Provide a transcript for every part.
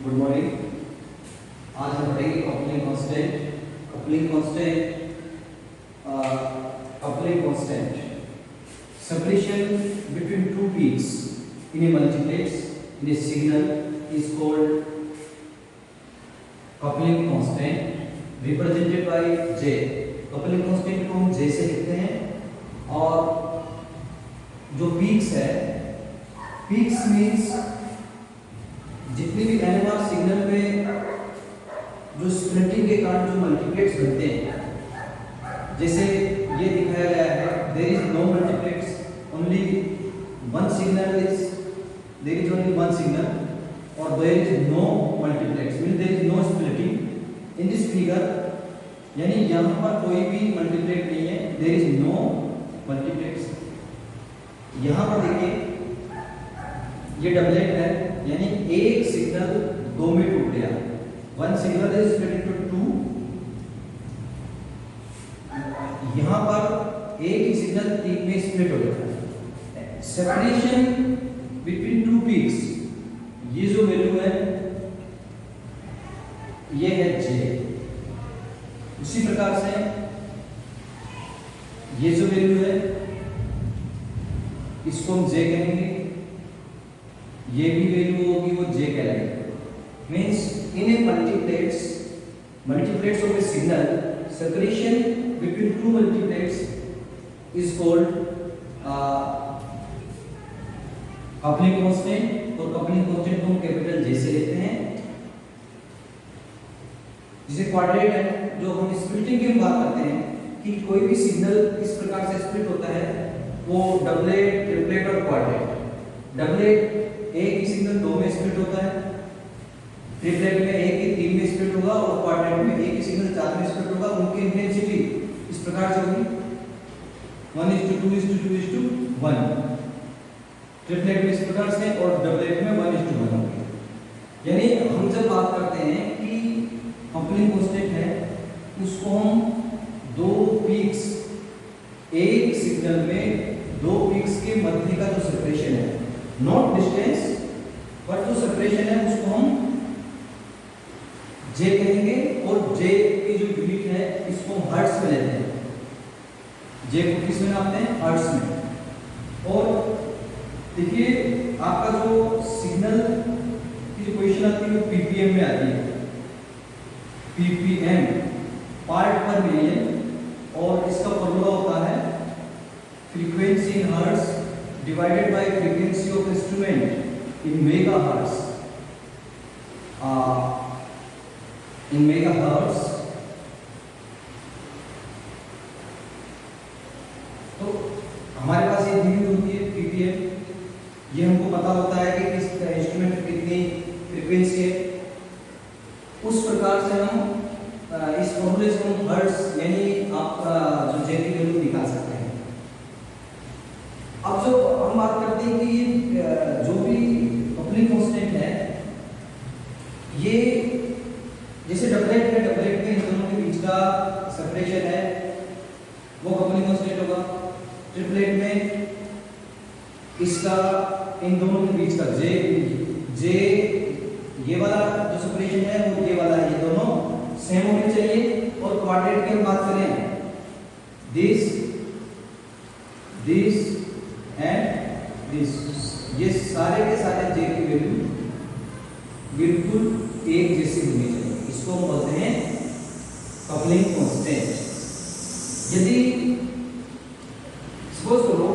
Good morning. आज हम पढ़ेंगे coupling constant. Coupling constant separation between two peaks in a multiplex in a signal is called coupling constant represented by J। coupling constant को हम J से लिखते हैं और जो peaks है, peaks means जितनी भी NMR सिग्नल में जो स्प्लिटिंग के कारण जो मल्टीप्लेक्स बनते हैं, जैसे ये दिखाया गया है, there is no multiplex, only one signal is, there is only one signal, or there is no multiplex, means there is no splitting in this figure, यानी यहाँ पर कोई भी मल्टीप्लेक्स नहीं है, there is no multiplex। यहाँ पर देखिए ये डबलेट है, यानी एक सिग्नल दो में टूट गया, one signal is split into two. यहाँ पर एक ही सिग्नल तीन में स्प्लिट हो जाता है। सेपरेशन बिटवीन टू पीक्स, ये जो वैल्यू है ये है J। उसी प्रकार से ये जो वैल्यू है इसको हम J कहेंगे, ये भी वैल्यू होगी वो J कहलाएगी। Means in a multiplets of a signal, separation between two multiplets is called coupling constant, और coupling constant को हम कैपिटल J से लेते हैं। जिसे क्वाड्रेट है, जो हम स्प्लिटिंग की बात करते हैं कि कोई भी सिग्नल इस प्रकार से स्प्लिट होता है, वो डबलेट, ट्रिपलेट और क्वाड्रेट। डबलेट एक ही सिग्नल दो में स्प्लिट होता है, ट्रिपलेट में एक ही तीन में स्प्लिट होगा और क्वाड्रेट में एक ही सिग्नल चार में स्प्लिट होगा। उनकी इंटेंसिटी इस प्रकार से होगी 1:2:2:1। ट्रिपलेट में इस प्रकार से और डबलेट में 1:1 होगी। यानी हम जब बात करते हैं कि कपलिंग कांस्टेंट है, उसको हम दो पीक्स, एक सिग्नल में दो पीक्स के मध्य का जो सेपरेशन है, नॉट डिस्टेंस बट जो सेपरेशन है, उसको हम J कहेंगे। और J की जो यूनिट है इसको हम हर्ट्ज में लेते हैं। J को किस में नापते हैं? हर्ट्ज में। और देखिए आपका जो सिग्नल की जो पोजीशन आती है वो ppm में आती है, ppm पार्ट पर मिलियन, और इसका फॉर्मूला होता है frequency in hertz divided by frequency of instrument in megahertz. In megahertz तो हमारे पास ये दी हुई होती है ppm, ये हमको पता होता है कि किस इंस्ट्रूमेंट में कितनी फ्रीक्वेंसी है। उस प्रकार से हम इस फॉर्मूले से हम हर्ट्ज यानी आपका जो J की वैल्यू निकाल सकते हैं। अब जो हम बात करते हैं कि ये जो भी कपलिंग कांस्टेंट है, ये जैसे डबलेट है, डबलेट में इन दोनों के बीच का सेपरेशन है वो कपलिंग कांस्टेंट होगा। ट्रिपलेट में इसका इन दोनों के बीच का J ये वाला जो सेपरेशन है वो ये वाला है, ये दोनों सेम होने चाहिए। और क्वाड्रेट की हम बात करें, दिस एंड दिस, ये सारे के सारे J की वैल्यू बिल्कुल एक जैसी होनी चाहिए। इसको हम बोलते हैं कपलिंग कांस्टेंट। यदि सपोज करो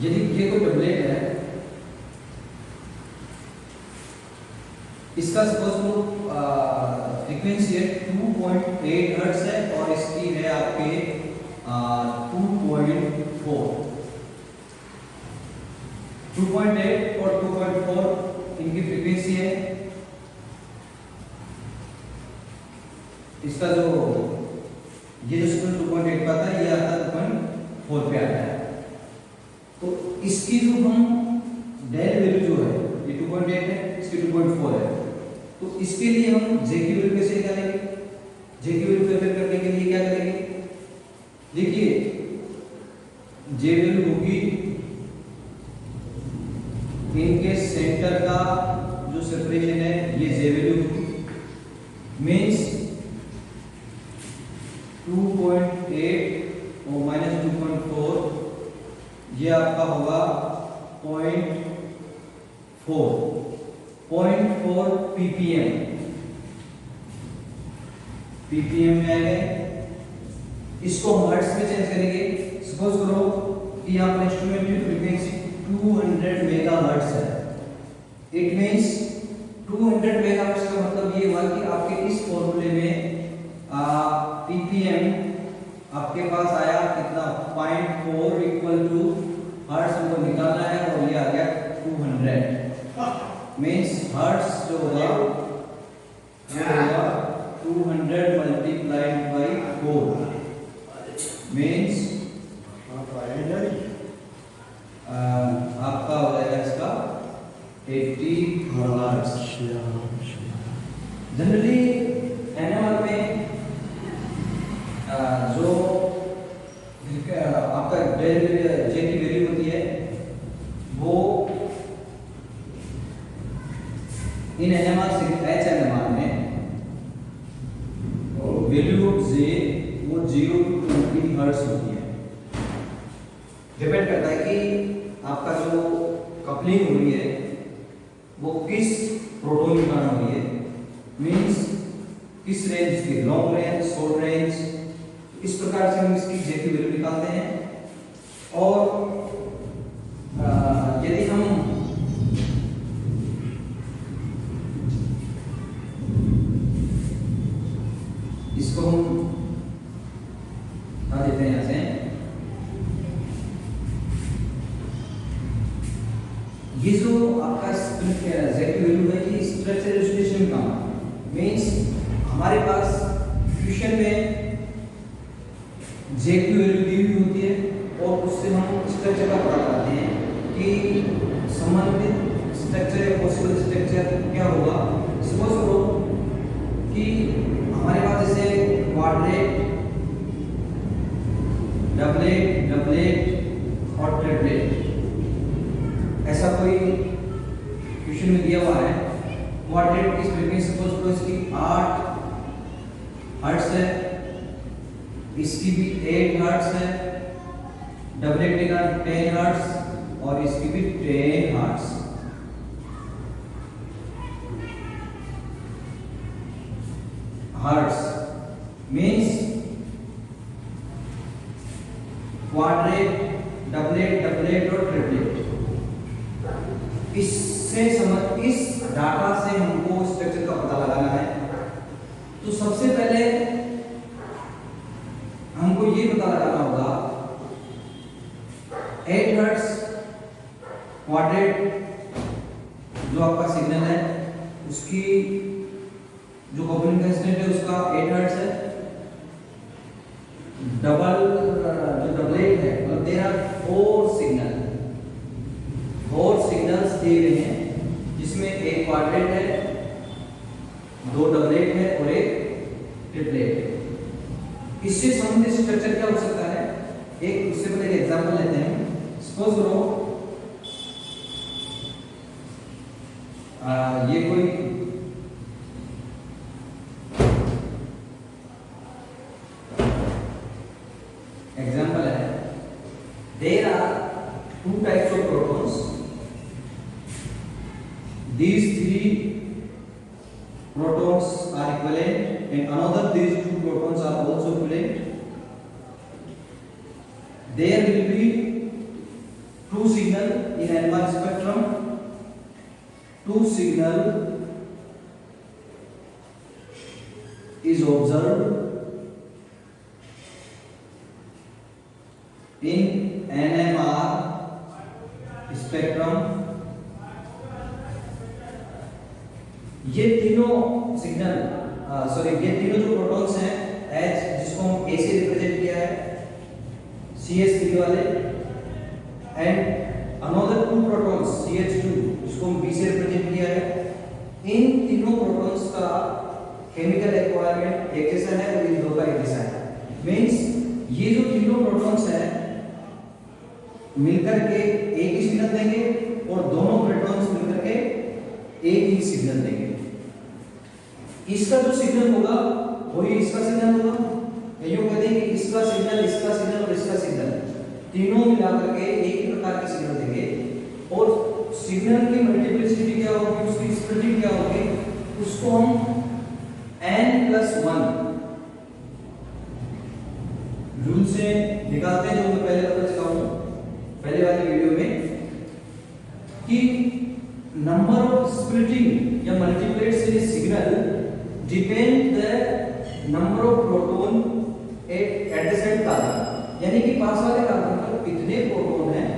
यदि ये कोई डबलेट है, इसका सपोज करो फ्रीक्वेंसी है 2.8 हर्ट्ज है और इसकी है आपके 2.8 और 2.4 इनकी फ्रीक्वेंसी है। इसका जो ये जो सिग्नल 2.8 पे आता है, ये आता है 2.4 पे आता है। तो इसकी जो हम डेल वैल्यू जो है ये 2.8 है, इसकी 2.4 है, तो इसके लिए हम जे की वैल्यू कैसे निकालेंगे? जे की वैल्यू कैलकुलेट करने के लिए क्या करेंगे? देखिए जे वैल्यू होगी इनके सेंटर का जो सेपरेशन है ये जे वैल्यू होगी, मींस 2.8 और माइनस 2.4 ये आपका होगा 0.4 पीपीएम में आएगा। इसको हम हर्ट्ज में चेंज करेंगे। सपोज करो कि यहाँ पर इंस्ट्रूमेंट की फ्रीक्वेंसी 200 मेगाहर्ट्ज है। इट मींस 200 मेगाहर्ट्ज का मतलब ये हुआ कि आपके इस फॉर्मूले में पीपीएम आपके पास आया कितना 0.4 इक्वल टू हर्ट्ज हमको निकालना है और ये आ गया 200 मींस हर्ट्ज जो होगा 200 मल्टीप्लाइड बाई 4 मींस आपका हो जाएगा इसका 80 हर्ट्ज। जनरली एनएमआर में जो आपका जे की वैल्यू होती है वो इन एनएमआर से एच एनएमआर में वैल्यू ऑफ जे वो 0 to 20 हर्ट्ज होती है। डिपेंड करता है कि आपका जो कपलिंग हो रही है वो किस प्रोटॉन के कारण हो रही है, मींस किस रेंज की, लॉन्ग रेंज, शॉर्ट रेंज। इस प्रकार से हम इसकी जे की वैल्यू निकालते हैं। और यदि हम इसको हम हटा देते हैं यहाँ से, ये जो आपका जे की वैल्यू है ये स्ट्रक्चरल स्टेशन का मींस हमारे पास फ्यूजन में जे की वैल्यू दी हुई होती है और उससे हम स्ट्रक्चर का पता लगाते हैं कि संबंधित स्ट्रक्चर या पॉसिबल स्ट्रक्चर क्या होगा। सपोज करो कि हमारे पास जैसे क्वाड्रेट, डबलेट, डबलेट और ट्रिपलेट ऐसा कोई क्वेश्चन में दिया हुआ है। क्वाड्रेट की फ्रीक्वेंसी सपोज करो इसकी 8 हर्ट्ज है, इसकी भी 8 हर्ट्ज है, डबलेट का 10 हर्ट्ज और इसकी भी 10 hertz. Hertz means quadrate, doublet, doublet और ट्रिपलेट। इस डाटा से हमको स्ट्रक्चर का पता लगाना है। तो सबसे पहले हमको ये पता लगाना होगा 8 हर्ट्ज क्वाड्रेट जो आपका सिग्नल है उसकी जो कपलिंग कांस्टेंट है उसका 8 हर्ट्ज है। डबल जो डबलेट है मतलब देयर आर 4 सिग्नल्स दिए गए हैं जिसमें एक क्वाड्रेट है, 2 डबलेट है और एक ट्रिपलेट है। इससे संबंधित स्ट्रक्चर क्या हो सकता है, एक इससे पहले एक एग्जांपल लेते हैं। सपोज करो ये कोई एग्जांपल है। There are 2 types of protons, these 3 protons are equivalent and another these 2 protons are also equivalent. There will be 2 signal in NMR spectrum. 2 signal is observed in NMR spectrum. ये तीनों signal ये तीनों जो protons हैं H जिसको हम A से represent किया है CH3 वाले एंड अनदर 2 प्रोटॉन्स CH2 जिसको हम B से रिप्रेजेंट किया है, इन तीनों तीनों प्रोटॉन्स का केमिकल रिक्वायरमेंट एक जैसा है और इन दो का एक जैसा है। मींस ये जो तीनों प्रोटॉन्स हैं मिलकर के एक ही सिग्नल देंगे और दोनों प्रोटॉन्स मिलकर के एक ही सिग्नल देंगे। इसका जो सिग्नल होगा वही इसका सिग्नल होगा। यूं कहते हैं कि इसका सिग्नल और इसका सिग्नल तीनों मिलाकर के एक ही प्रकार के सिग्नल देंगे और सिग्नल की मल्टीप्लिसिटी क्या होगी, उसकी स्प्लिटिंग क्या होगी, उसको हम n+1 रूल से निकालते हैं, जो मैं पहले बता चुका हूं पहले वाली वीडियो में कि नंबर ऑफ स्प्लिटिंग या multiplets in signal depend the number of proton adjacent carbon, यानी कि पास वाले कार्बन पर कितने प्रोटॉन हैं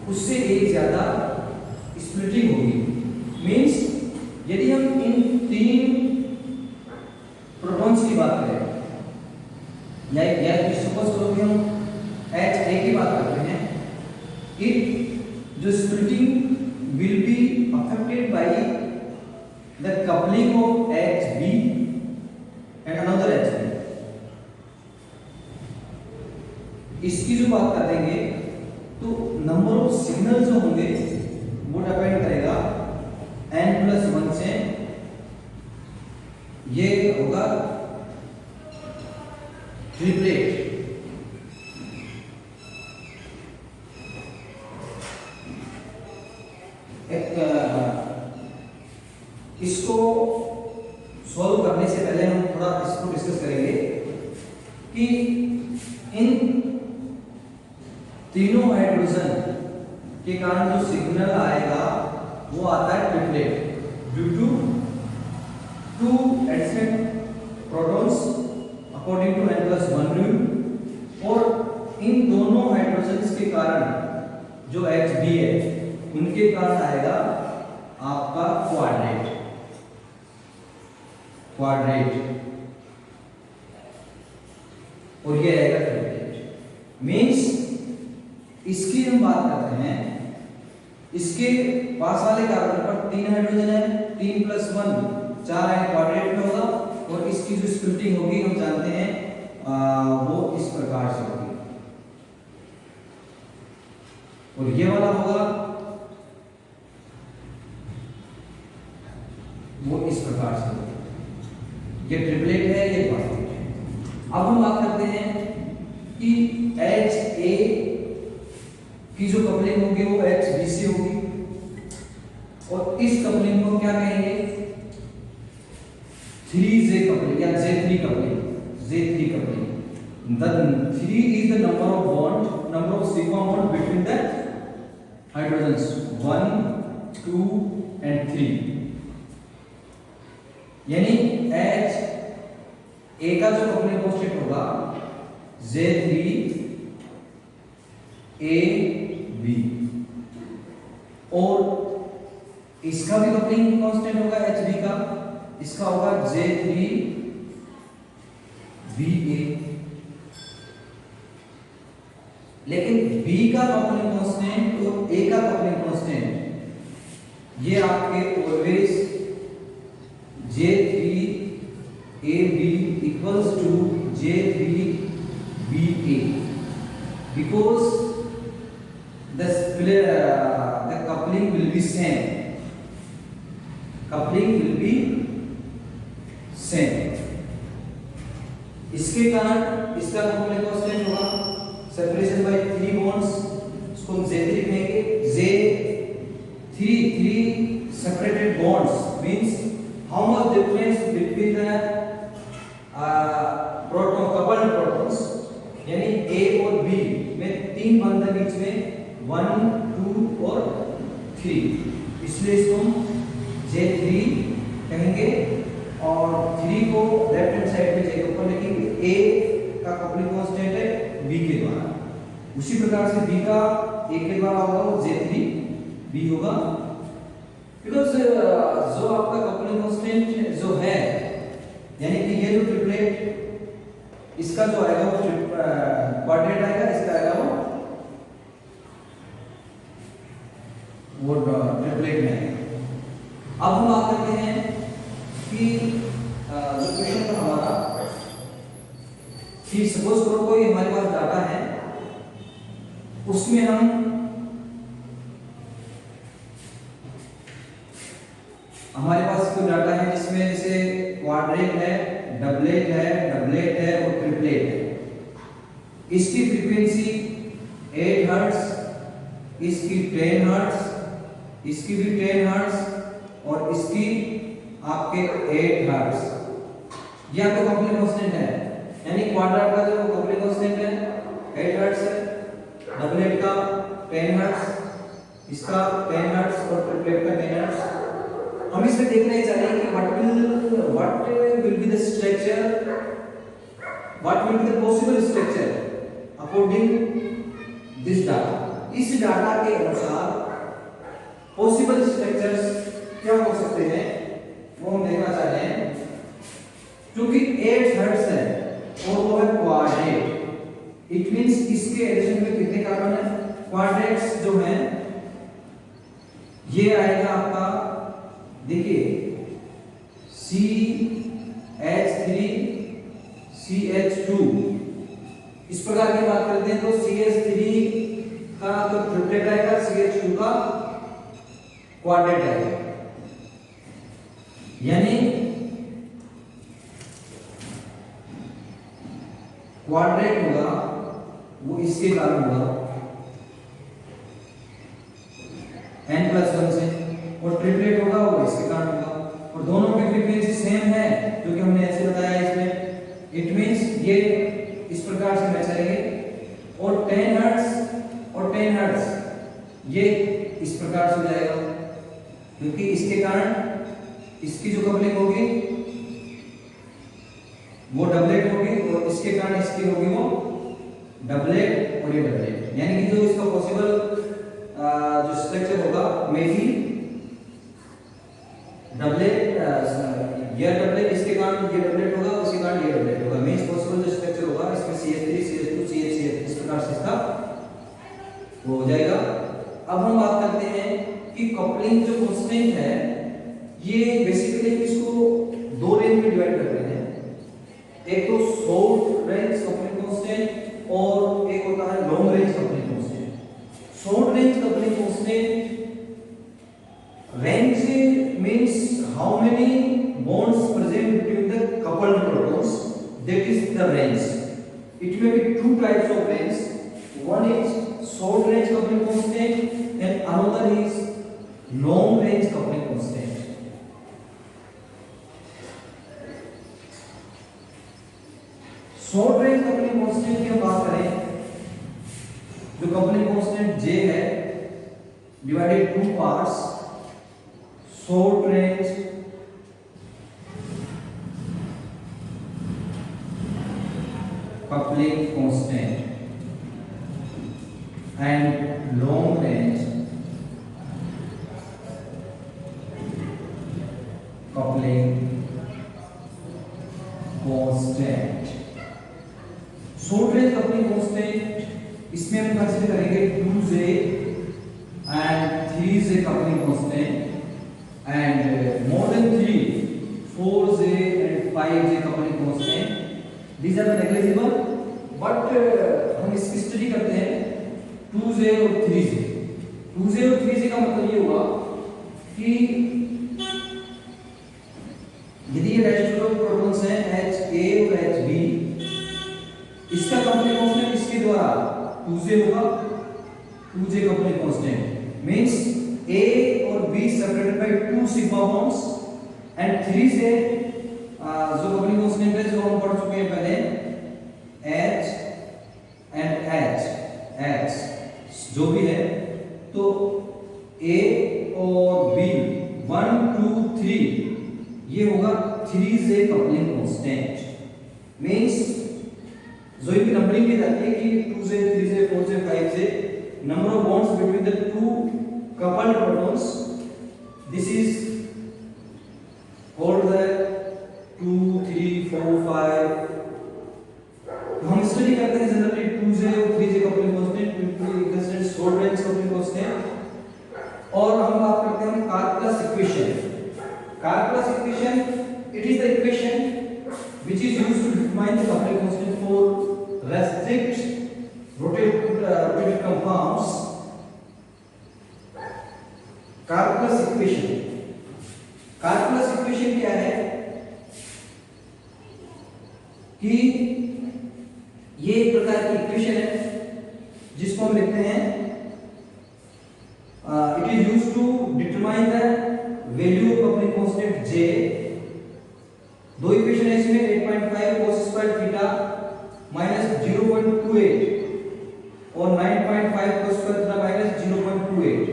उससे एक ज्यादा स्प्लिटिंग होगी। मींस यदि हम इन तीन प्रोटॉन्स की बात करें या सपोज करो कि हम HA की बात करते हैं, इट जो splitting will be affected by the coupling of HB and another HB। इसकी जो बात कर देंगे तो नंबर ऑफ सिग्नल जो होंगे वो डिपेंड करेगा n+1 से। ये होगा ट्रिपलेट। इसको सॉल्व करने से पहले हम थोड़ा इसको डिस्कस करेंगे कि इन तीनों हाइड्रोजन के कारण जो सिग्नल आएगा वो आता है triplet due to two adjacent protons according to n+1 rule. और इन दोनों हाइड्रोजन्स के कारण जो HB है उनके कारण आएगा आपका क्वाड्रेट। और ये आएगा ट्रिपलेट। मींस इसकी हम बात करते हैं, इसके पास वाले कार्बन पर 3 हाइड्रोजन है, 3+1 4 है, क्वाड्रेट में होगा। और इसकी जो स्प्लिटिंग होगी हम जानते हैं वो इस प्रकार से होगी और ये वाला होगा वो इस प्रकार से होगा। ये ट्रिपलेट है, ये क्वाड्रेट है। अब हम बात करते हैं कि HA की जो कपलिंग होगी वो HB से होगी और इस कपलिंग को क्या कहेंगे, 3J कपलिंग या J3 coupling. The 3 is the number of sigma bond between the hydrogens 1, 2 and 3। यानी HA का जो कपलिंग कांस्टेंट होगा J3AB और इसका भी कपलिंग कांस्टेंट होगा HB का, इसका होगा J3BA। लेकिन B का कपलिंग कांस्टेंट और A का कपलिंग कांस्टेंट ये आपके always J3AB equals to J3BA because the coupling will be same। इसके कारण इसका कपलिंग कांस्टेंट होगा सेपरेशन बाय 3 बॉन्ड्स, इसको हम J3 कहेंगे। J3 separated bonds means how much difference between the coupled protons, यानी A और B में 3 बंधन बीच में 1, 2 और 3, इसलिए इसको हम J3 कहेंगे और 3 को लेफ्ट हैंड साइड पे J के ऊपर लिखेंगे। A का कपलिंग कांस्टेंट है B के द्वारा, उसी प्रकार से B का A के द्वारा होगा वो J3B होगा। बिकॉज़ जो आपका कपलिंग कांस्टेंट जो है यानी कि ये जो ट्रिपलेट इसका जो आएगा वो क्वाड्रेट आएगा, इसका आएगा वो ट्रिपलेट में आएगा। अब हम बात करते हैं कि जो क्वेश्चन था हमारा कि सपोज करो कोई हमारे पास डाटा है, उसमें हम हमारे पास कोई डाटा है जिसमें जैसे क्वाड्रेट है, डबलेट है और ट्रिपलेट है। इसकी फ्रीक्वेंसी 8 हर्ट्ज, इसकी 10 हर्ट्ज, इसकी भी 10 हर्ट्ज और इसकी आपके 8 हर्ट्ज। ये आपका कॉम्प्लेक्स कांस्टेंट है, यानी क्वाड्रेट का जो कॉम्प्लेक्स कांस्टेंट है 8 हर्ट्ज है, डबलेट का 10 हर्ट्ज, इसका 10 हर्ट्ज और ट्रिपलेट का 10 हर्ट्ज। हम इसमें देखना ही चाह रहे हैं कि what will be the structure, what will be the possible structure according this data। इस डाटा के अनुसार पॉसिबल स्ट्रक्चर्स क्या हो सकते हैं वो हम देखना चाह रहे हैं। क्योंकि 8 हर्ट्ज है और वो है क्वाड्रेट, इट मींस इसके एडिशन में कितने कार्बन है? क्वाड्रेट्स जो हैं ये आएगा आपका, देखिए CH3 CH2। इस प्रकार की बात करते हैं तो CH3 का तो ट्रिपलेट आएगा, CH2 का क्वाड्रेट आएगा, यानी क्वाड्रेट होगा वो इसके कारण होगा n+1 से, और ट्रिपलेट होगा वो इसके कारण होगा, और दोनों की फ्रीक्वेंसी सेम है क्योंकि हमने ऐसे बताया इसमें। इट मींस ये इस प्रकार से मैच करेंगे, और 10 हर्ट्ज और 10 हर्ट्ज ये इस प्रकार से हो जाएगा, क्योंकि इसके कारण इसकी जो कपलिंग होगी वो डबलेट होगी और इसके कारण इसकी होगी वो डबलेट और ये डबलेट, यानी कि जो इसका पॉसिबल जो स्ट्रक्चर होगा मे बी डबलेट, ये डबलेट इसके कारण ये डबलेट होगा, उसके कारण ये डबलेट होगा। मींस पॉसिबल जो स्ट्रक्चर होगा इसमें CH3 CH2 CH इस प्रकार से इसका वो हो जाएगा। अब हम बात करते हैं कि कपलिंग जो कांस्टेंट है ये बेसिकली इसको दो रेंज में डिवाइड करते हैं, एक तो शॉर्ट रेंज कपलिंग कांस्टेंट और एक होता है long range coupling constant. Short range coupling constant range means how many bonds present between the coupled protons, that is the range. It may be two types of range, one is short range coupling constant and another is long range coupling constant. Short range coupling constant की हम बात करें, जो coupling constant J है divided two parts, short range coupling constant and long range coupling constant। short range coupling constant इसमें हम consider करेंगे 2J and 3J coupling constant and more than 3 4J and 5J coupling constant, these are negligible, but हम इसकी study करते हैं 2J और 3J। 2J और 3J का मतलब ये हुआ कि यदि ये रेसिडुअल प्रोटॉन्स हैं HA और HB, इसका कपलिंग कांस्टेंट इसके द्वारा 2J होगा, 2J coupling constant means A और B separated by 2 sigma bonds and 3J जो कपलिंग कांस्टेंट है जो हम पढ़ चुके हैं पहले H and H जो भी है, तो A और B 1 2 3 ये होगा 3J कपलिंग कांस्टेंट। मींस जो इनकी नंबरिंग की जाती है कि 2J 3J 4J 5J, number of bonds between the two coupled protons, this is called the 2 3 4 5। तो हम स्टडी करते हैं जनरली 2J और 3J coupling constant, short range coupling constant, और हम बात करते हैं Karplus equation. Karplus equation determine the coupling constant for restrict rotated compounds, calculus equation. calculus equation क्या है कि ये एक प्रकार की इक्वेशन है जिसको हम लिखते हैं it is used to determine the value of coupling constant J. दो इक्वेशन है इसमें 8.5 cos स्क्वायर थीटा माइनस 0.28 और 9.5 cos स्क्वायर थीटा माइनस 0.28.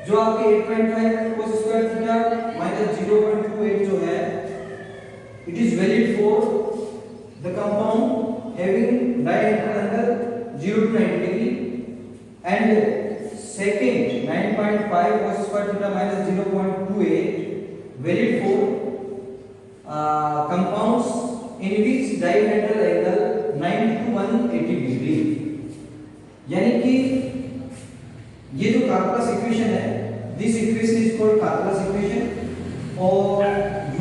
जो आपके 8.5 cos स्क्वायर थीटा माइनस 0.28 जो है it is valid for the compound having dihedral angle 0 to 90 degree, and second 9.5 cos square theta minus 0.28 valid for compounds in which dihedral angle 90 to 180 degree. यानी कि ये जो calculus equation है, this equation is called calculus equation or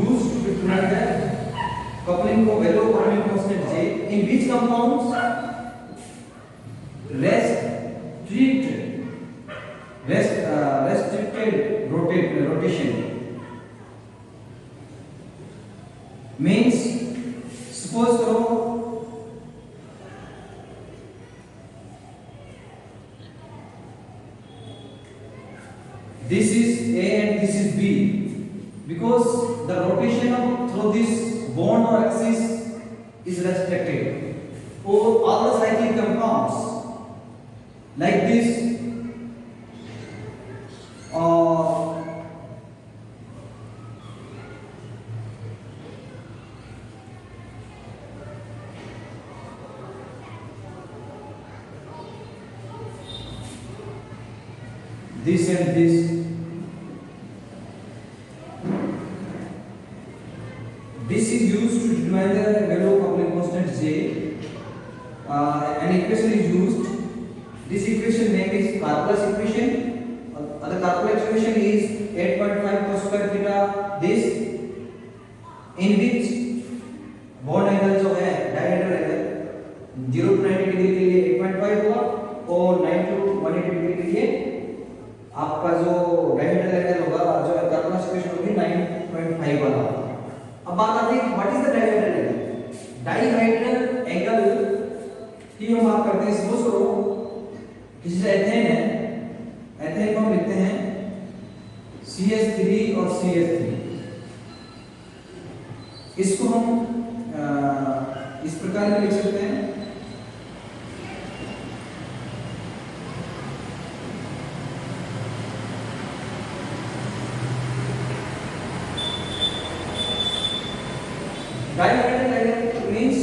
used to determine the coupling को value of coupling constant J in which compounds restricted rotation means suppose करो this is A and this is B because the rotation of through this bond or axis is restricted or all the cyclic compounds like this this and this is used to determine the value of coupling constant J. An equation is used. This equation name is calculus equation. The calculus equation is 8.5 cos square theta this in which bond angle जो है dihedral angle 0 to 90 degree के लिए 8.5 होगा और 9 to 180 degree के लिए आपका जो डायहेड्रल एंगल होगा जो calculus equation होगी 9.5 वाला. अब बात आती है what is the dihedral angle. Dihedral angle की हम बात करते हैं. सपोज करो किसी से एथेन है, एथेन को हम लिखते हैं CH3 और CH3. इसको हम इस प्रकार में लिख सकते हैं डायहेड्रल एंगल मींस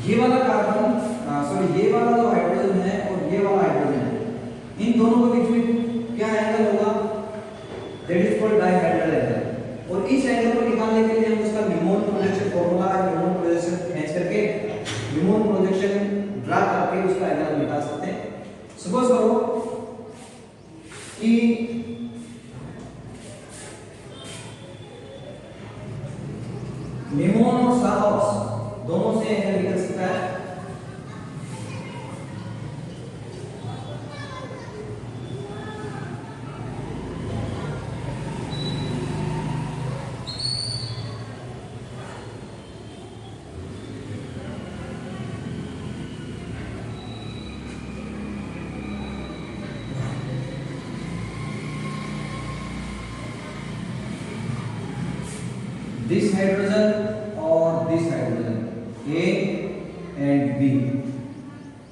ये वाला कार्बन सॉरी ये वाला जो हाइड्रोजन है और ये वाला हाइड्रोजन है इन दोनों के बीच में क्या एंगल होगा that is called dihedral angle. और इस एंगल को निकालने के लिए हम उसका Newman projection formula Newman projection खींच करके न्यूमन प्रोजेक्शन ड्रा करके उसका एंगल निकाल सकते हैं. सपोज करो कि न्यूमन और साहस दोनों से एंगल निकल सकता है. This hydrogen or this hydrogen A and B.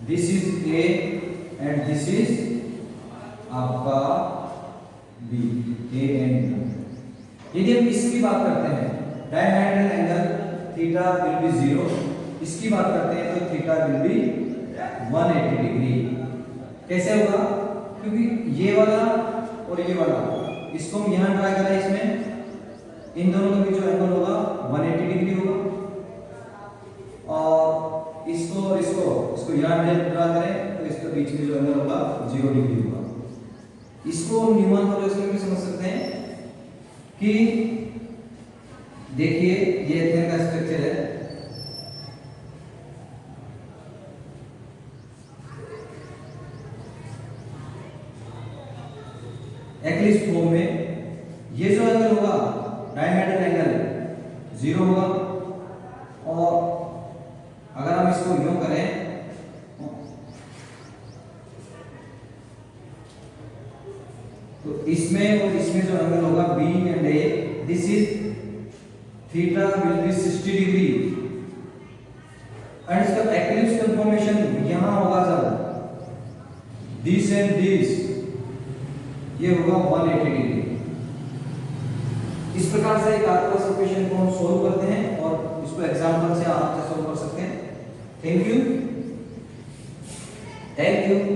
This is A and this is आपका B. A and B. यदि हम इसकी बात करते हैं dihedral angle theta will B 0. इसकी बात करते हैं तो थीटा विल बी 180 डिग्री. कैसे होगा? क्योंकि ये वाला और ये वाला इसको हम यहाँ ट्राई करें इसमें इन दोनों के बीच जो एंगल होगा 180 डिग्री होगा और इसको और इसको यहाँ ड्रा करें तो इसके बीच में जो एंगल होगा 0 डिग्री होगा. इसको हम न्यूमन प्रोजेक्शन भी समझ सकते हैं कि देखिए ये एथेन का स्ट्रक्चर है, एक्लिप्स फॉर्म में। ये जो एंगल होगा डायमीटर एंगल 0 होगा, और अगर हम इसको यूं करें तो इसमें और इसमें जो एंगल होगा B and A, this is theta will be 60 degree, and इसका एक्लिप्स कंफर्मेशन यहां होगा जब दिस एंड दिस, ये होगा 180 डिग्री। इस प्रकार से एक आर्कटूरूस इक्वेशन को हम सोल्व करते हैं और इसको एग्जांपल से आप सोल्व कर सकते हैं। Thank you.